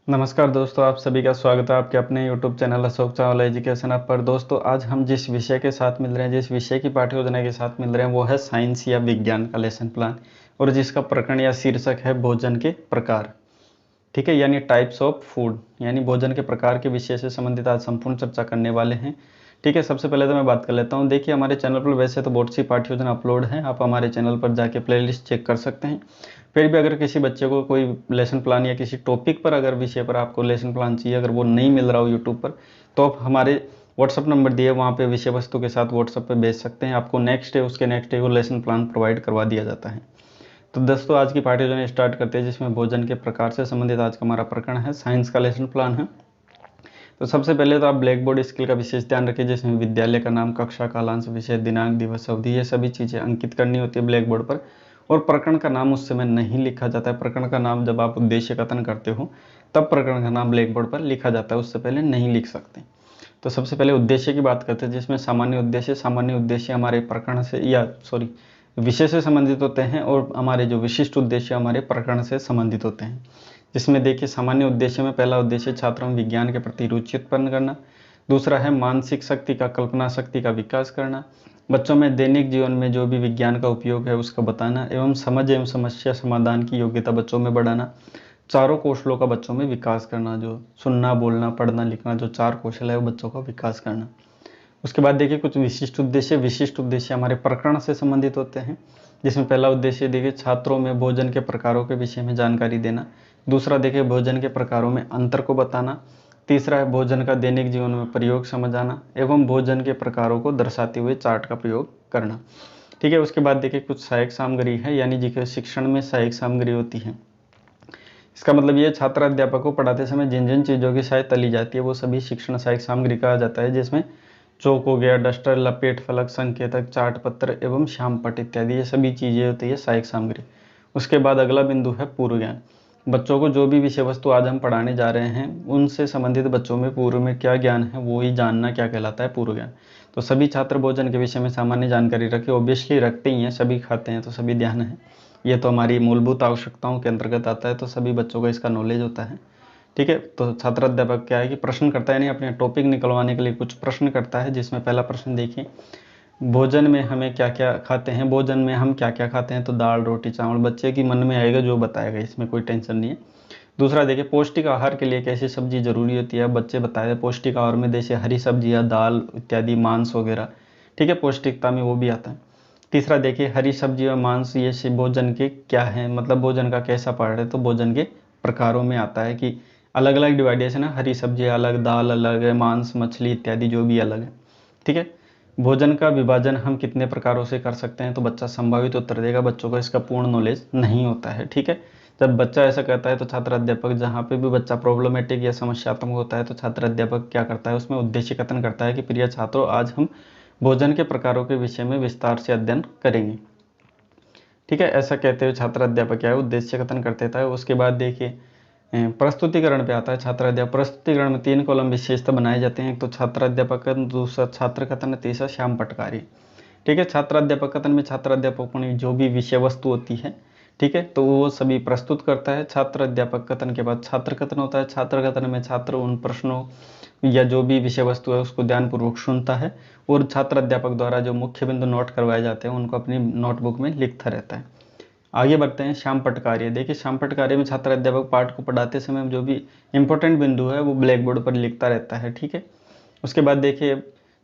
नमस्कार दोस्तों, आप सभी का स्वागत है आपके अपने YouTube channel Ashok Chawla education app पर। दोस्तों, आज हम जिस विषय के साथ मिल रहे हैं, जिस विषय की पाठ्य योजना के साथ मिल रहे हैं, वो है साइंस या विज्ञान का लेसन प्लान, और जिसका प्रकरण या शीर्षक है भोजन के प्रकार। ठीक है, यानी टाइप्स ऑफ फूड, यानी भोजन के प्रकार के विषय से संबंधित आज संपूर्ण चर्चा करने वाले हैं। ठीक है, सबसे पहले तो मैं बात कर लेता हूँ। देखिए, हमारे चैनल पर वैसे तो बहुत सी पाठ्य योजना अपलोड है, आप हमारे चैनल पर जाके प्लेलिस्ट चेक कर सकते हैं। फिर भी अगर किसी बच्चे को कोई लेसन प्लान या किसी टॉपिक पर, अगर विषय पर आपको लेसन प्लान चाहिए, अगर वो नहीं मिल रहा हो यूट्यूब पर, तो आप हमारे व्हाट्सअप नंबर दिए वहाँ पे विषय वस्तु के साथ व्हाट्सअप पे भेज सकते हैं। आपको नेक्स्ट डे, उसके नेक्स्ट डे को लेसन प्लान प्रोवाइड करवा दिया जाता है। तो दोस्तों, आज की पाठ्य योजना स्टार्ट करते हैं, जिसमें भोजन के प्रकार से संबंधित आज का हमारा प्रकरण है, साइंस का लेसन प्लान है। तो सबसे पहले तो आप ब्लैक बोर्ड स्किल का विशेष ध्यान रखिए, जिसमें विद्यालय का नाम, कक्षा, कालांश, विषय, दिनांक, दिवस, अवधि, ये सभी चीज़ें अंकित करनी होती है ब्लैक बोर्ड पर। और प्रकरण का नाम उस समय नहीं लिखा जाता है। प्रकरण का नाम जब आप उद्देश्य कथन करते हो तब प्रकरण का नाम ब्लैक बोर्ड पर लिखा जाता है, उससे पहले नहीं लिख सकते। तो सबसे पहले उद्देश्य की बात करते हैं, जिसमें सामान्य उद्देश्य हमारे प्रकरण से विषय से संबंधित होते हैं, और हमारे जो विशिष्ट उद्देश्य हमारे प्रकरण से संबंधित होते हैं। जिसमें देखिए, सामान्य उद्देश्य में पहला उद्देश्य छात्रों में विज्ञान के प्रति रुचि उत्पन्न करना। दूसरा है मानसिक शक्ति का, कल्पना शक्ति का विकास करना। बच्चों में दैनिक जीवन में जो भी विज्ञान का उपयोग है उसका बताना, एवं समझ एवं समस्या समाधान की योग्यता बच्चों में बढ़ाना। चारों कौशलों का बच्चों में विकास करना, जो सुनना, बोलना, पढ़ना, लिखना, जो चार कौशल है वो बच्चों का विकास करना। उसके बाद देखिए कुछ विशिष्ट उद्देश्य हमारे प्रकरण से संबंधित होते हैं, जिसमें पहला उद्देश्य देखिए छात्रों में भोजन के प्रकारों के विषय में जानकारी देना। दूसरा देखिए भोजन के प्रकारों में अंतर को बताना। तीसरा है भोजन का दैनिक जीवन में प्रयोग समझाना, एवं भोजन के प्रकारों को दर्शाते हुए चार्ट का प्रयोग करना। ठीक है, उसके बाद देखिए कुछ सहायक सामग्री है, यानी जिसके शिक्षण में सहायक सामग्री होती है। इसका मतलब ये छात्र अध्यापक को पढ़ाते समय जिन जिन चीज़ों की सहायता ली जाती है वो सभी शिक्षण सहायक सामग्री कहा जाता है, जिसमें चौक हो गया, डस्टर, लपेट फलक, संकेतक, चार्ट पत्र एवं श्यामपट्ट इत्यादि, ये सभी चीज़ें होती है सहायक सामग्री। उसके बाद अगला बिंदु है पूर्व ज्ञान। बच्चों को जो भी विषय वस्तु आज हम पढ़ाने जा रहे हैं उनसे संबंधित बच्चों में पूर्व में क्या ज्ञान है वो ही जानना क्या कहलाता है, पूर्व ज्ञान। तो सभी छात्र भोजन के विषय में सामान्य जानकारी रखे, ऑब्वियसली रखते ही हैं, सभी खाते हैं तो सभी ध्यान है। ये तो हमारी मूलभूत आवश्यकताओं के अंतर्गत आता है, तो सभी बच्चों को इसका नॉलेज होता है। ठीक है, तो छात्र अध्यापक क्या है कि प्रश्न करता है, नहीं अपने टॉपिक निकलवाने के लिए कुछ प्रश्न करता है, जिसमें पहला प्रश्न देखिए, भोजन में हमें क्या क्या खाते हैं, भोजन में हम क्या क्या खाते हैं, तो दाल, रोटी, चावल, बच्चे की मन में आएगा जो बताएगा, इसमें कोई टेंशन नहीं है। दूसरा देखिए, पौष्टिक आहार के लिए कैसी सब्जी जरूरी होती है, बच्चे बताए पौष्टिक आहार में जैसे हरी सब्जियाँ, दाल इत्यादि, मांस वगैरह। ठीक है, पौष्टिकता में वो भी आता है। तीसरा देखिए, हरी सब्जी और मांस ये से भोजन के क्या है, मतलब भोजन का कैसा पार्ट है, तो भोजन के प्रकारों में आता है कि अलग अलग डिवाइडेशन है, हरी सब्जी अलग, दाल अलग है, मांस, मछली इत्यादि जो भी अलग है। ठीक है, भोजन का विभाजन हम कितने प्रकारों से कर सकते हैं, तो बच्चा संभावित उत्तर देगा, बच्चों को इसका पूर्ण नॉलेज नहीं होता है। ठीक है, जब बच्चा ऐसा कहता है तो छात्र अध्यापक, जहाँ पे भी बच्चा प्रॉब्लमेटिक या समस्यात्मक होता है तो छात्र अध्यापक क्या करता है, उसमें उद्देश्य कथन करता है कि प्रिय छात्रों, आज हम भोजन के प्रकारों के विषय में विस्तार से अध्ययन करेंगे। ठीक है, ऐसा कहते हुए छात्र अध्यापक क्या है, उद्देश्य कथन कर देता है। उसके बाद देखिए प्रस्तुतिकरण पे आता है छात्र अध्यापक। प्रस्तुतिकरण में 3 कॉलम विशेषता बनाए जाते हैं, एक तो छात्र अध्यापक कथन, दूसरा छात्र कथन, तीसरा श्याम पटकारी। ठीक है, छात्र अध्यापक कथन में छात्र अध्यापक अपनी जो भी विषय वस्तु होती है, ठीक है, तो वो सभी प्रस्तुत करता है। छात्र अध्यापक कथन के बाद छात्र कथन होता है। छात्र कथन में छात्र उन प्रश्नों या जो भी विषय वस्तु है उसको ध्यानपूर्वक सुनता है, और छात्र अध्यापक द्वारा जो मुख्य बिंदु नोट करवाए जाते हैं उनको अपनी नोटबुक में लिखता रहता है। आगे बढ़ते हैं श्याम पट्ट कार्य। देखिए, श्याम पट्ट कार्य में छात्र अध्यापक पाठ को पढ़ाते समय जो भी इंपॉर्टेंट बिंदु है वो ब्लैक बोर्ड पर लिखता रहता है। ठीक है, उसके बाद देखिए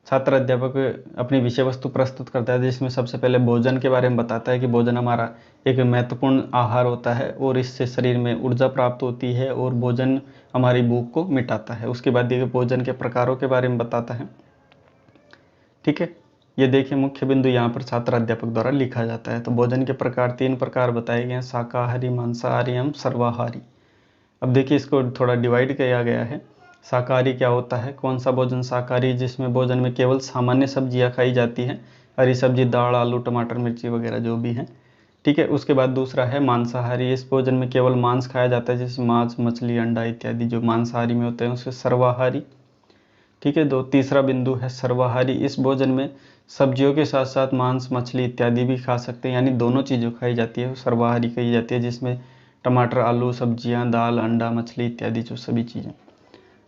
छात्र अध्यापक अपनी विषय वस्तु प्रस्तुत करता है, जिसमें सबसे पहले भोजन के बारे में बताता है कि भोजन हमारा एक महत्वपूर्ण आहार होता है और इससे शरीर में ऊर्जा प्राप्त होती है और भोजन हमारी भूख को मिटाता है। उसके बाद देखिए भोजन के प्रकारों के बारे में बताता है। ठीक है, ये देखिए मुख्य बिंदु यहाँ पर छात्र अध्यापक द्वारा लिखा जाता है। तो भोजन के प्रकार 3 प्रकार बताए गए हैं, शाकाहारी, मांसाहारी एवं सर्वाहारी। अब देखिए इसको थोड़ा डिवाइड किया गया है। शाकाहारी क्या होता है, कौन सा भोजन शाकाहारी, जिसमें भोजन में केवल सामान्य सब्जियां खाई जाती हैं, हरी सब्जी, दाल, आलू, टमाटर, मिर्ची वगैरह जो भी है। ठीक है, उसके बाद दूसरा है मांसाहारी, इस भोजन में केवल मांस खाया जाता है, जैसे मांस, मछली, अंडा इत्यादि जो मांसाहारी में होते हैं उसे सर्वाहारी। ठीक है, तीसरा बिंदु है सर्वाहारी, इस भोजन में सब्जियों के साथ साथ मांस, मछली इत्यादि भी खा सकते हैं, यानी दोनों चीज़ें खाई जाती है, सर्वाहारी कही जाती है, जिसमें टमाटर, आलू, सब्जियां, दाल, अंडा, मछली इत्यादि जो सभी चीज़ें।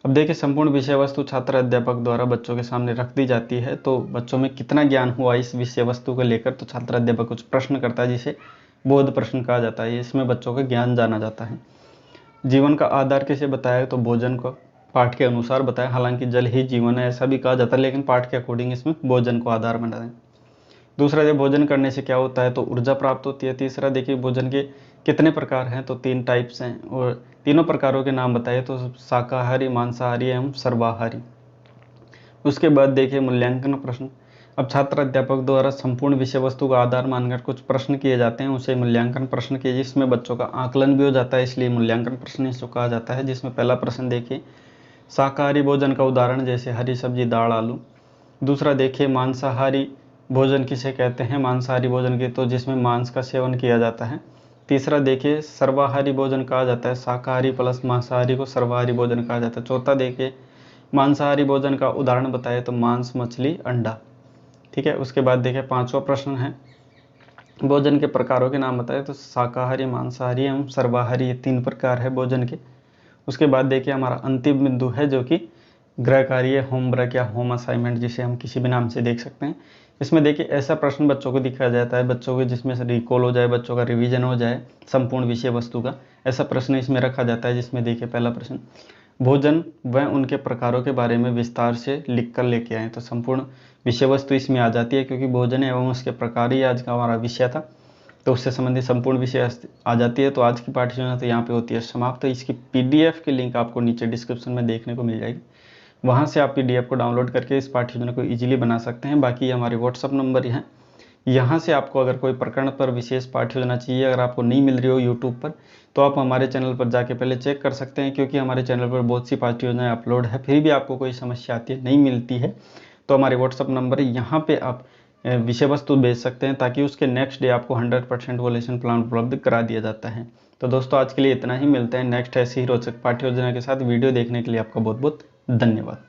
अब देखिए संपूर्ण विषय वस्तु छात्र अध्यापक द्वारा बच्चों के सामने रख दी जाती है, तो बच्चों में कितना ज्ञान हुआ इस विषय वस्तु को लेकर, तो छात्र अध्यापक कुछ प्रश्न करता है जिसे बोध प्रश्न कहा जाता है। इसमें बच्चों का ज्ञान जाना जाता है। जीवन का आधार किसे बताया, तो भोजन को पाठ के अनुसार बताया। हालांकि जल ही जीवन है ऐसा भी कहा जाता है, लेकिन पाठ के अकॉर्डिंग इसमें भोजन को आधार बना है। दूसरा, जब भोजन करने से क्या होता है, तो ऊर्जा प्राप्त होती है। तीसरा, देखिए भोजन के कितने प्रकार हैं, तो 3 टाइप्स हैं और तीनों प्रकारों के नाम बताए, तो शाकाहारी, मांसाहारी एवं सर्वाहारी। उसके बाद देखिए मूल्यांकन प्रश्न। अब छात्र अध्यापक द्वारा संपूर्ण विषय वस्तु का आधार मानकर कुछ प्रश्न किए जाते हैं, उसे मूल्यांकन प्रश्न किए, जिसमें बच्चों का आकलन भी हो जाता है, इसलिए मूल्यांकन प्रश्न इसको कहा जाता है। जिसमें पहला प्रश्न देखिए शाकाहारी भोजन का उदाहरण, जैसे हरी सब्जी, दाल, आलू। दूसरा देखिए मांसाहारी भोजन किसे कहते हैं, मांसाहारी भोजन के, तो जिसमें मांस का सेवन किया जाता है। तीसरा देखिए सर्वाहारी भोजन कहा जाता है, शाकाहारी प्लस मांसाहारी को सर्वाहारी भोजन कहा जाता है। चौथा देखिए मांसाहारी भोजन का उदाहरण बताए, तो मांस, मछली, अंडा। ठीक है। उसके बाद देखिए 5वां प्रश्न है भोजन के प्रकारों के नाम बताए, तो शाकाहारी, मांसाहारी एवं सर्वाहारी, ये 3 प्रकार है भोजन के। उसके बाद देखिए हमारा अंतिम बिंदु है जो कि गृह कार्य, होमवर्क या होम असाइनमेंट, जिसे हम किसी भी नाम से देख सकते हैं। इसमें देखिए ऐसा प्रश्न बच्चों को दिखाया जाता है, बच्चों को जिसमें से रिकॉल हो जाए, बच्चों का रिवीजन हो जाए संपूर्ण विषय वस्तु का, ऐसा प्रश्न इसमें रखा जाता है। जिसमें देखिए पहला प्रश्न भोजन व उनके प्रकारों के बारे में विस्तार से लिख कर लेके आए, तो संपूर्ण विषय वस्तु इसमें आ जाती है, क्योंकि भोजन एवं उसके प्रकार ही आज का हमारा विषय था, तो उससे संबंधित संपूर्ण विषय आ जाती है। तो आज की पाठ योजना तो यहाँ पे होती है समाप्त। तो इसकी PDF की लिंक आपको नीचे डिस्क्रिप्शन में देखने को मिल जाएगी, वहाँ से आप PDF को डाउनलोड करके इस पाठ योजना को ईजिली बना सकते हैं। बाकी हमारे व्हाट्सअप नंबर हैं, यहाँ से आपको अगर कोई प्रकरण पर विशेष पाठ योजना चाहिए, अगर आपको नहीं मिल रही हो यूट्यूब पर, तो आप हमारे चैनल पर जाके पहले चेक कर सकते हैं, क्योंकि हमारे चैनल पर बहुत सी पाठ योजनाएं अपलोड है। फिर भी आपको कोई समस्या आती है, नहीं मिलती है, तो हमारे व्हाट्सअप नंबर है, यहाँ पे आप विषय वस्तु भेज सकते हैं, ताकि उसके नेक्स्ट डे आपको 100% वो लेसन प्लान उपलब्ध करा दिया जाता है। तो दोस्तों आज के लिए इतना ही, मिलते हैं नेक्स्ट ऐसी ही रोचक पाठ्य योजना के साथ। वीडियो देखने के लिए आपका बहुत बहुत धन्यवाद।